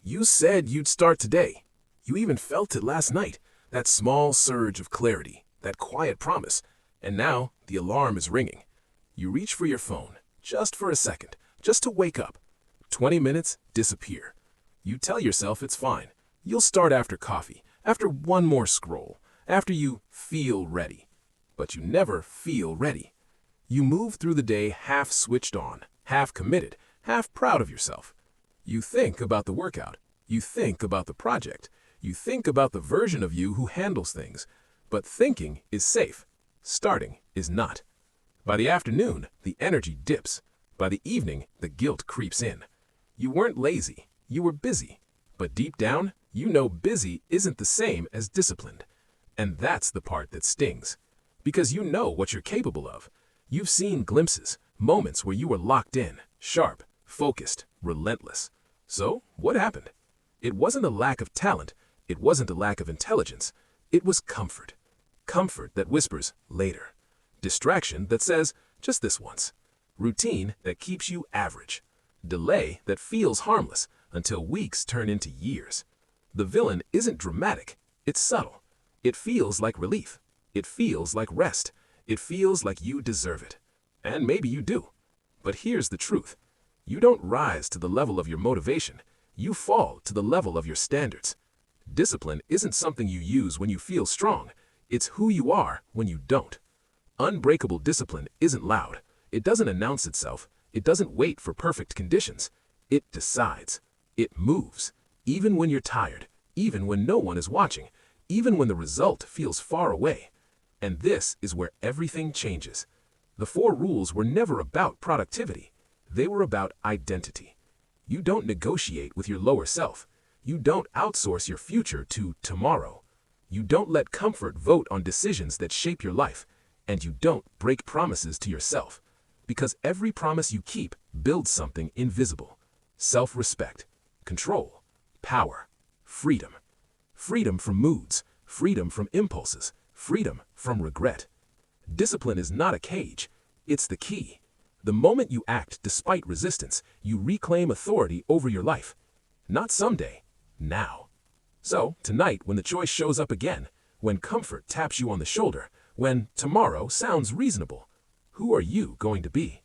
You said you'd start today. You even felt it last night, that small surge of clarity, that quiet promise. And now the alarm is ringing. You reach for your phone, just for a second, just to wake up. 20 minutes disappear. You tell yourself it's fine. You'll start after coffee, after one more scroll, after you feel ready. But you never feel ready. You move through the day half switched on, half committed, half proud of yourself. You think about the workout. You think about the project. You think about the version of you who handles things. But thinking is safe. Starting is not. By the afternoon, the energy dips. By the evening, the guilt creeps in. You weren't lazy. You were busy. But deep down, you know busy isn't the same as disciplined. And that's the part that stings. Because you know what you're capable of. You've seen glimpses, moments where you were locked in, sharp, focused, relentless. So, what happened? It wasn't a lack of talent. It wasn't a lack of intelligence. It was comfort. Comfort that whispers, later. Distraction that says, just this once. Routine that keeps you average. Delay that feels harmless until weeks turn into years. The villain isn't dramatic. It's subtle. It feels like relief. It feels like rest. It feels like you deserve it. And maybe you do. But here's the truth. You don't rise to the level of your motivation. You fall to the level of your standards. Discipline isn't something you use when you feel strong. It's who you are when you don't. Unbreakable discipline isn't loud. It doesn't announce itself. It doesn't wait for perfect conditions. It decides. It moves. Even when you're tired. Even when no one is watching. Even when the result feels far away. And this is where everything changes. The 4 rules were never about productivity. They were about identity. You don't negotiate with your lower self. You don't outsource your future to tomorrow. You don't let comfort vote on decisions that shape your life. And you don't break promises to yourself. Because every promise you keep builds something invisible. Self-respect, control, power, freedom. Freedom from moods, freedom from impulses, freedom from regret. Discipline is not a cage. It's the key. The moment you act despite resistance, you reclaim authority over your life. Not someday, now. So, tonight, when the choice shows up again, when comfort taps you on the shoulder, when tomorrow sounds reasonable, who are you going to be?